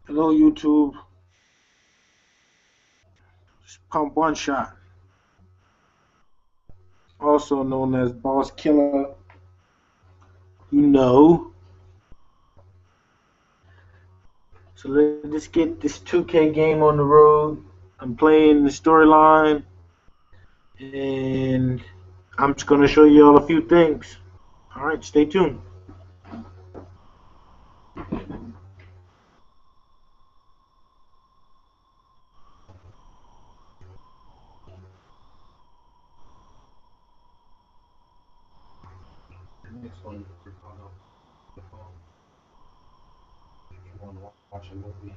Hello, YouTube. Pump One Shot, also known as Boss Killer. You know. So let's get this 2K game on the road. I'm playing the storyline, and I'm just gonna show you all a few things. All right, stay tuned. The next one, we're on the phone. If you want to watch a movie,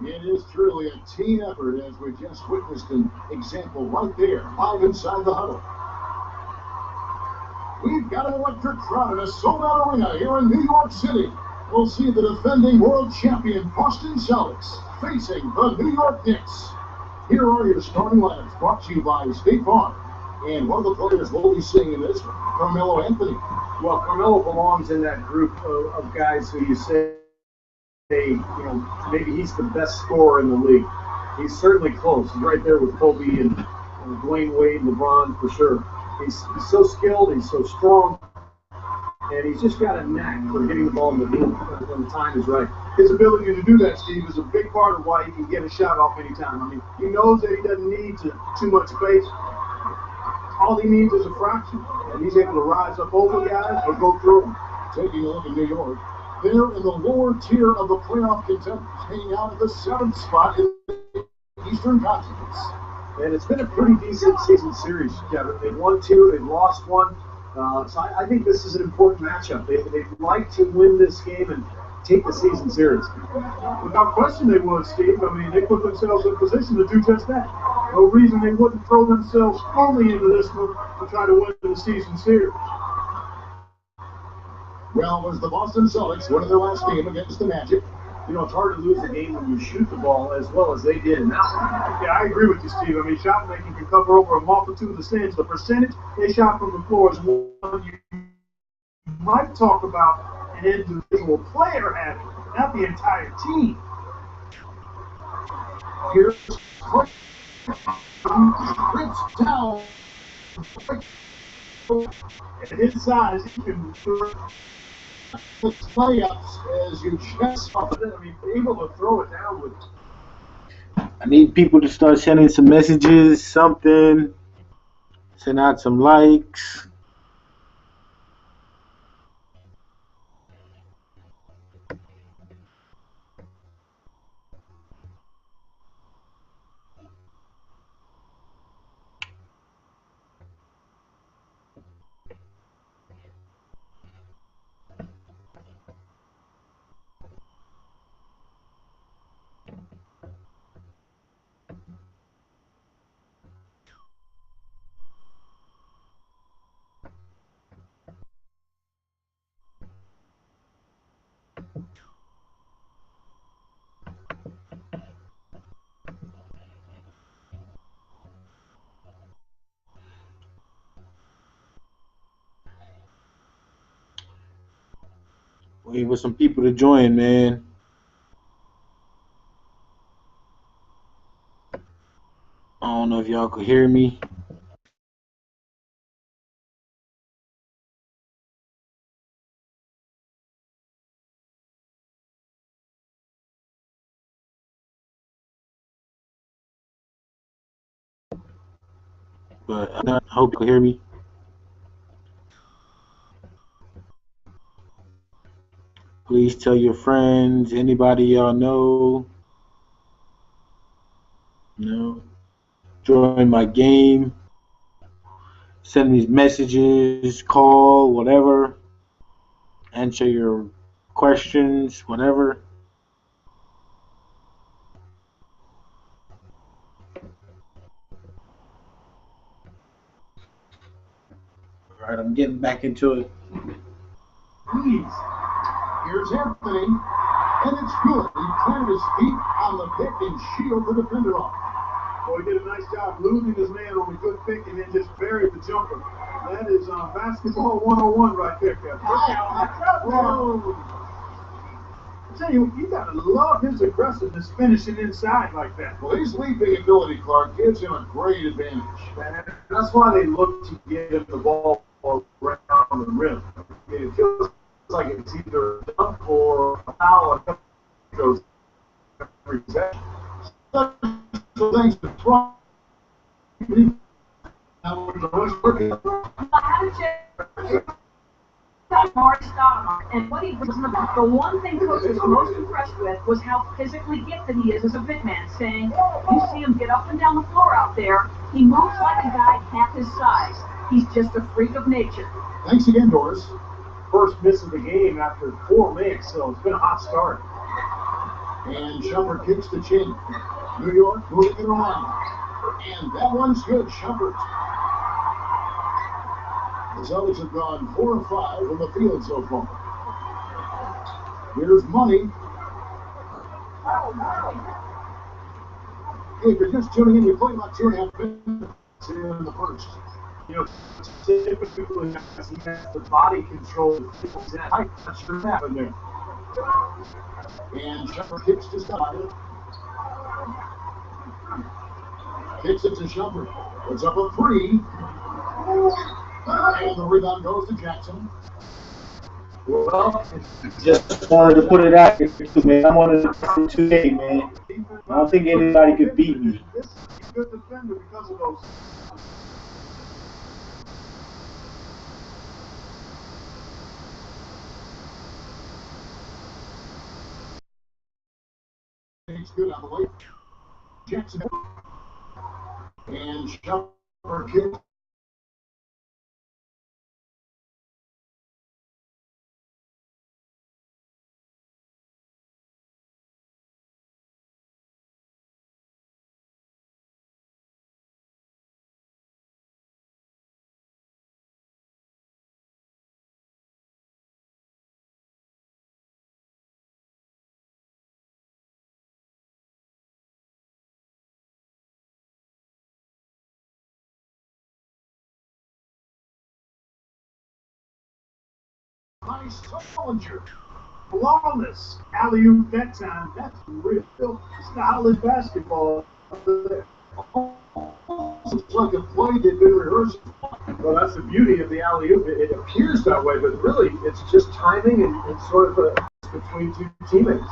It is truly a team effort, as we just witnessed an example right there, live inside the huddle. We've got an electric crowd in a sold-out arena here in New York City. We'll see the defending world champion Boston Celtics facing the New York Knicks. Here are your starting lineups, brought to you by State Farm. And one of the players we'll be seeing in this one, Carmelo Anthony. Well, Carmelo belongs in that group of guys who you say, maybe he's the best scorer in the league. He's certainly close. He's right there with Kobe and Dwayne Wade, LeBron for sure. He's so skilled, he's so strong, and he's just got a knack for hitting the ball in the hoop when the time is right. His ability to do that, Steve, is a big part of why he can get a shot off anytime. I mean, he knows that he doesn't need too much space. All he needs is a fraction, and he's able to rise up over guys or go through them. Taking a look at New York, they're in the lower tier of the playoff contenders, hanging out at the 7th spot in the Eastern Conference. And it's been a pretty decent season series, Kevin. They've won two, they've lost one. So I think this is an important matchup. They'd like to win this game and take the season series. Without question they would, Steve. I mean, they put themselves in position to do just that. No reason they wouldn't throw themselves fully into this one to try to win the season series. Well, was the Boston Celtics winning their last game against the Magic? You know, it's hard to lose a game when you shoot the ball as well as they did in that one. Yeah, I agree with you, Steve. I mean, shot making can cover over a multitude of sins. The percentage they shot from the floor is one you might talk about an individual player having, not the entire team. Here's Fritz down. At his size, he can The layups as you just saw. I mean, able to throw it down with. I need people to start sending some messages, something. Send out some likes. Wait for some people to join, man. I don't know if y'all could hear me. But I hope you can hear me. Please tell your friends, anybody y'all know. No. Join my game. Send me messages, call, whatever. Answer your questions, whatever. All right, I'm getting back into it. Please. Here's Anthony, and it's good. He planted his feet on the pick and shielded the defender off. Boy, he did a nice job losing his man on a good pick and then just buried the jumper. That is basketball 101 right there, Kevin. Whoa. I tell you, you gotta love his aggressiveness finishing inside like that. Well, his leaping ability, Clark, gives him a great advantage. And that's why they look to get him the ball around the rim. It feels like it's either a dunk or a foul. It goes every possession. So thanks to Trump. And what he was the one thing coach was most impressed with was how physically gifted he is as a big man, saying, you see him get up and down the floor out there, he moves like a guy half his size. He's just a freak of nature. Thanks again, Doris. First miss of the game after 4 minutes, so it's been a hot start. And Shumpert kicks to Chin. New York moving it around. And that one's good, Shumpert. The Celtics have gone 4 of 5 from the field so far. Here's Money. Hey, if you're just tuning in, we played about 2.5 minutes here in the first. You know, typically he has the body control. I'm not sure what happened there. And Shumpert kicks to Stein. Kicks it to Shumpert. Puts up a 3. And the rebound goes to Jackson. Well, Just wanted to put it out there, man. I'm on the today, man. I don't think anybody could beat me. This is a good defender because of those. It's good on the way. Jackson. And Shumpert kicks. Nice Solinger. Flawless alley-oop that time. That's real solid basketball. It's like a play they've been rehearsing. well, that's the beauty of the alley-oop. It appears that way, but really it's just timing and sort of between 2 teammates.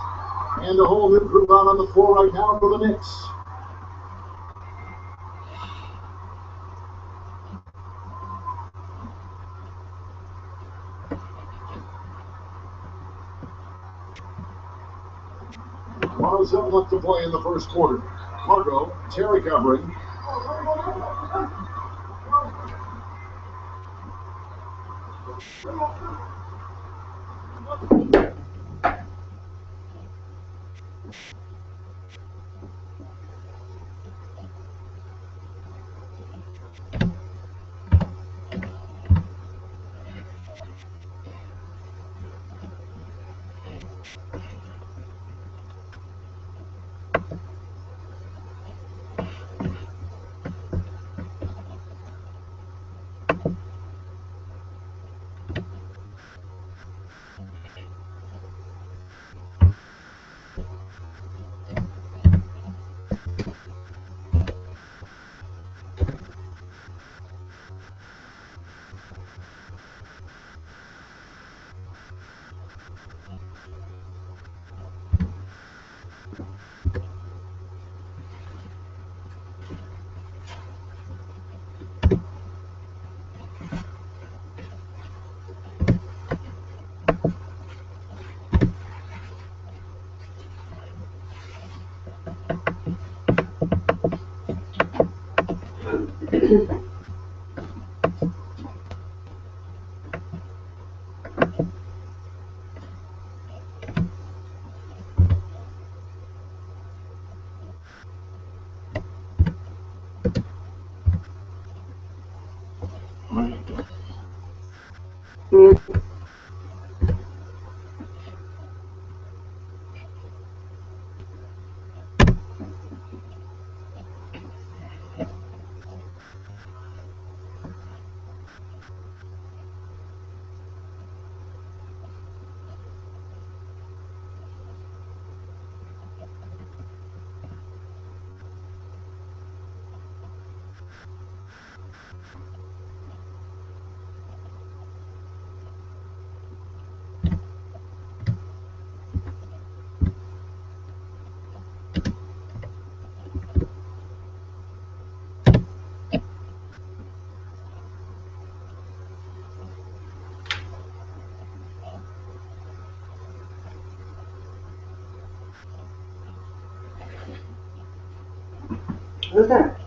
And a whole new group out on the floor right now for the Knicks. .107 left to play in the first quarter. Margot, Terry covering. Who's that?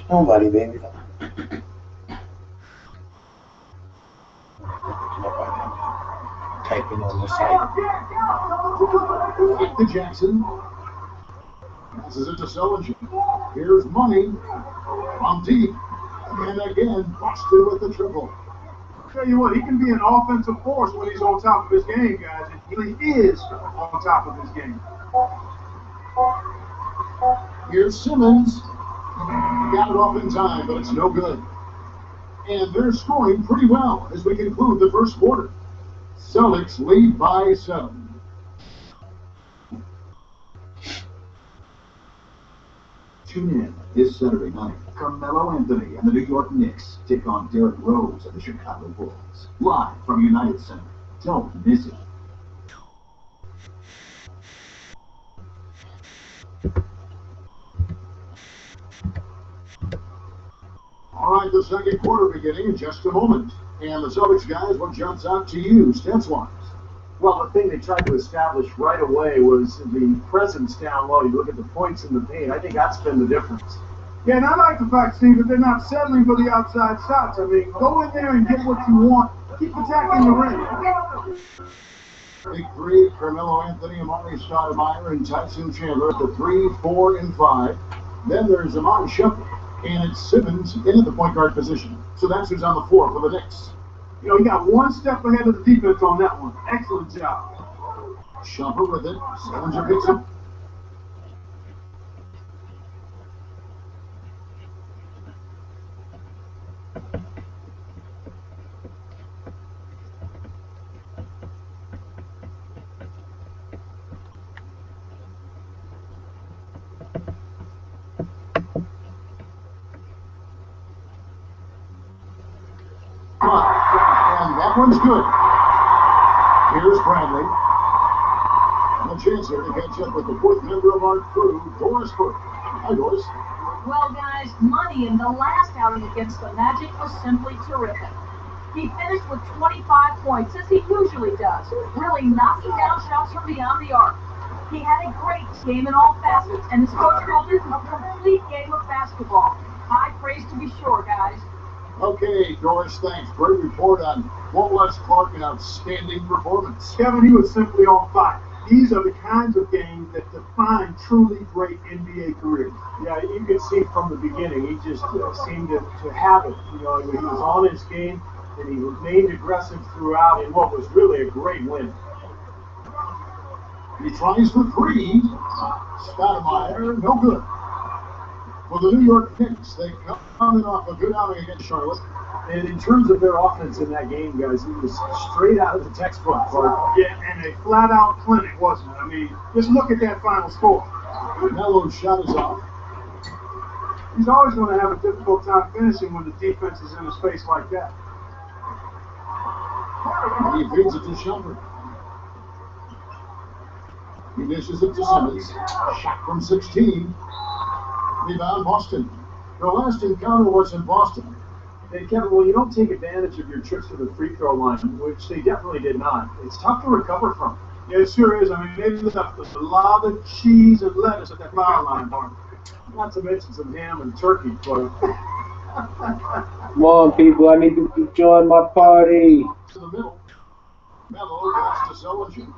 Nobody, baby. Nobody. Typing on the site. Back to Jackson. Passes it to Sullinger. Here's Money from deep. And again, Boston with the triple. Tell you what, he can be an offensive force when he's on top of his game, guys. And he is on top of his game. Here's Simmons. Got it off in time, but it's no good. And they're scoring pretty well as we conclude the first quarter. Celtics lead by 7. Tune in this Saturday night. Carmelo Anthony and the New York Knicks take on Derrick Rose and the Chicago Bulls. Live from United Center. Don't miss it. All right, the second quarter beginning in just a moment. And the Celtics guys, what jumps out to you, stats-wise? Well, the thing they tried to establish right away was the presence down low. You look at the points in the paint. I think that's been the difference. Yeah, and I like the fact, Steve, that they're not settling for the outside shots. I mean, go in there and get what you want. Keep attacking the rim. Big three, Carmelo Anthony, Amari Stoudemire, and Tyson Chandler at the 3, 4, and 5. Then there's Amari Shepherd, and it's Simmons in at the point guard position. So that's who's on the floor for the Knicks. You know, he got one step ahead of the defense on that one. Excellent job. Shumper with it. Sullinger picks it. And that one's good. Here's Bradley. And a chance here to catch up with the fourth member of our crew, Doris Burke. Hi, Doris. Well, guys, Money in the last outing against the Magic was simply terrific. He finished with 25 points, as he usually does, really knocking down shots from beyond the arc. He had a great game in all facets, and his coach called it a complete game of basketball. High praise to be sure, guys. Okay, Doris, thanks. Great report on Wallace Clark, an outstanding performance. Kevin, he was simply on fire. These are the kinds of games that define truly great NBA careers. Yeah, you could see from the beginning, he just seemed to have it. You know, he was on his game, and he remained aggressive throughout in what was really a great win. He tries for three. Stoudemire, no good. For the New York Knicks, they coming off a good outing against Charlotte. And in terms of their offense in that game, guys, it was straight out of the textbook. Yeah, and a flat-out clinic, wasn't it? I mean, just look at that final score. Melo's shot is off. He's always going to have a difficult time finishing when the defense is in a space like that. And he feeds it to Shumpert. He dishes it to Simmons. Shot from 16. Rebound, Boston. Their last encounter was in Boston. And Kevin, well, you don't take advantage of your trips to the free throw line, which they definitely did not. It's tough to recover from. Yeah, it sure is. I mean, they left a lot of cheese and lettuce at that foul line, Barn. Not to mention some ham and turkey, but Come on, people. I need to join my party. To the middle. Melo gets to Sullinger.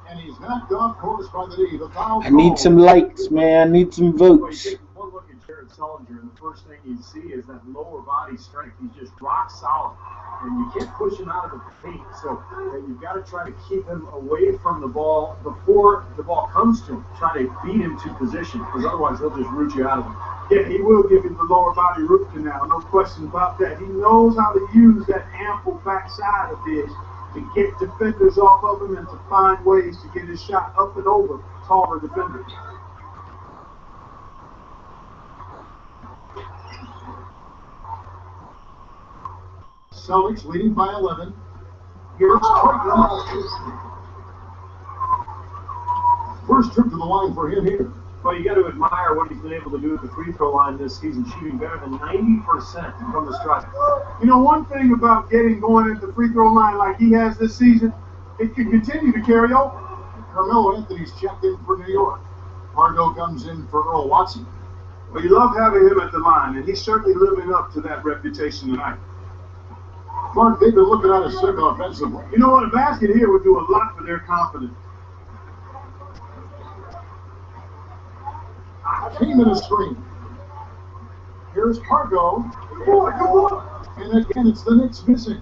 And he's knocked off course by the knee. The foul I need some likes, man. I need some well, you votes. take one look at Jared Sullinger, and the first thing you see is that lower body strength. He's just rock solid, and you can't push him out of the paint. So you've got to try to keep him away from the ball before the ball comes to him. Try to beat him to position, because otherwise he'll just root you out of him. Yeah, he will give you the lower body root canal, no question about that. He knows how to use that ample backside of his to get defenders off of him and to find ways to get his shot up and over taller defenders. Celtics leading by 11. Here's Creighton. First trip to the line for him here. Well, you got to admire what he's been able to do at the free throw line this season, shooting better than 90% from the stripe. You know, one thing about getting going at the free throw line like he has this season, it can continue to carry over. Carmelo Anthony's checked in for New York. Pardo comes in for Earl Watson. Well, you love having him at the line, and he's certainly living up to that reputation tonight. Clark, they've been looking at his circle offensively. You know what? A basket here would do a lot for their confidence. Came in a screen. Here's Pargo. And again, it's the Knicks missing.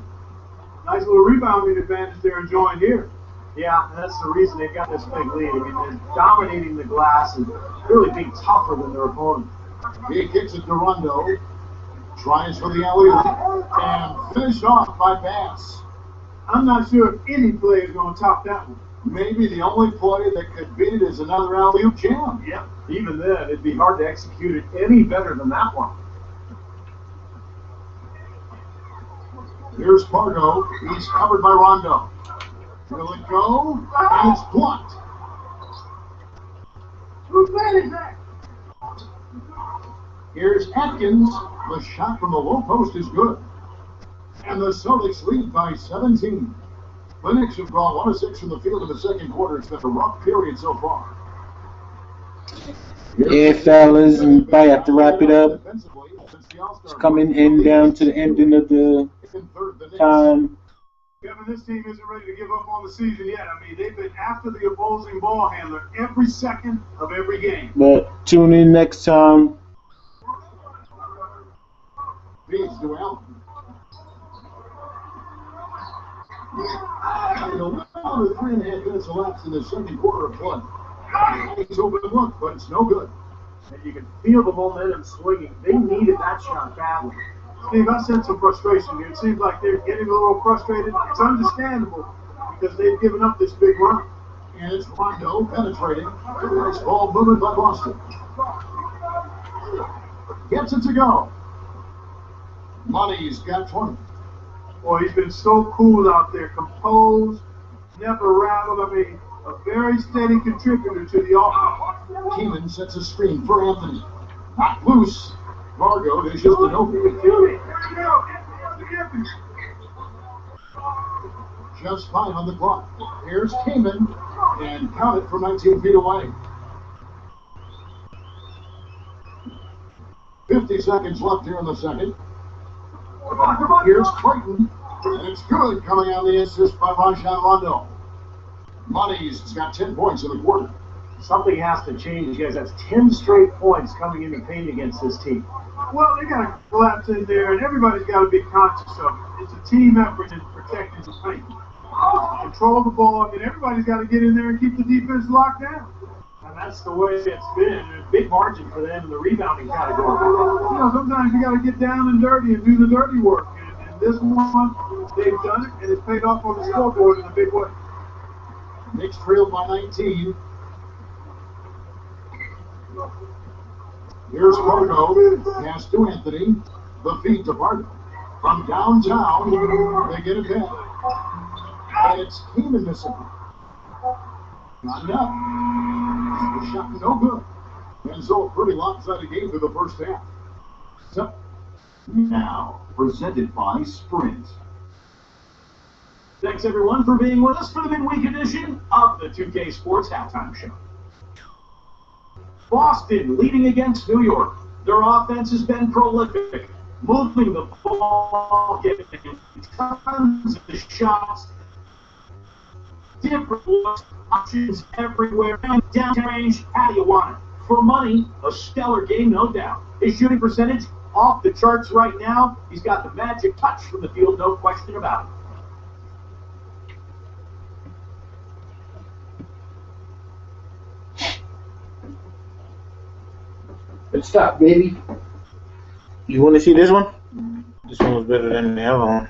Nice little rebounding advantage they're enjoying here. Yeah, that's the reason they've got this big lead. I mean, they're dominating the glass and really being tougher than their opponent. He kicks it to Rondo. Tries for the alley-oop. And finished off by Bass. I'm not sure if any play is going to top that one. Maybe the only play that could beat it is another alley-oop jam. Yep. Even then, it'd be hard to execute it any better than that one. Here's Pargo. He's covered by Rondo. Will it go? And it's blocked. Whose man is that? Here's Atkins. The shot from the low post is good. And the Celtics lead by 17. The Knicks have gone 1 of 6 from the field in the second quarter. It's been a rough period so far. Yeah, fellas, we probably have to wrap it up. It's coming in down to the ending of the time. Kevin, this team isn't ready to give up on the season yet. I mean, they've been after the opposing ball handler every second of every game. But tune in next time. Feeds to Allen. And another 3.5 minutes elapsed in the second quarter of play. He's open look, but it's no good. And you can feel the momentum swinging. They needed that shot badly. Steve, I sense some frustration here. It seems like they're getting a little frustrated. It's understandable because they've given up this big run. And it's Rondo penetrating. Nice ball movement by Boston. Gets it to go. Money's got 20. Boy, he's been so cool out there, composed, never rattled. I mean, a very steady contributor to the offense. Keenan sets a screen for Anthony. Not loose. Margo dishes to Noble. Just 5 on the clock. Here's Kamen, and count it from 19 feet away. 50 seconds left here in the second. Here's Clayton, and it's good coming on the assist by Rajon Rondo. Money's got 10 points in the quarter. Something has to change, guys. That's 10 straight points coming in the paint against this team. Well, they got to collapse in there, and everybody's got to be conscious of it. It's a team effort in protecting the paint. Control the ball, and everybody's got to get in there and keep the defense locked down. And that's the way it's been. A big margin for them in the rebounding category. You know, sometimes you got to get down and dirty and do the dirty work. And this one, they've done it, and it's paid off on the scoreboard in a big way. Knicks trailed by 19. Here's Pargo. Pass to Anthony. The feed to Pargo. From downtown, they get it back. And it's Kamen missing. Not enough. The shot no good. And so a pretty lopsided game through the first half. So, now, presented by Sprint. Thanks, everyone, for being with us for the midweek edition of the 2K Sports Halftime Show. Boston leading against New York. Their offense has been prolific, moving the ball, getting tons of shots, different options everywhere, and down range. How do you want it? For money, a stellar game, no doubt. His shooting percentage off the charts right now. He's got the magic touch from the field, no question about it. Let's stop, baby. You want to see this one? This one was better than the other one.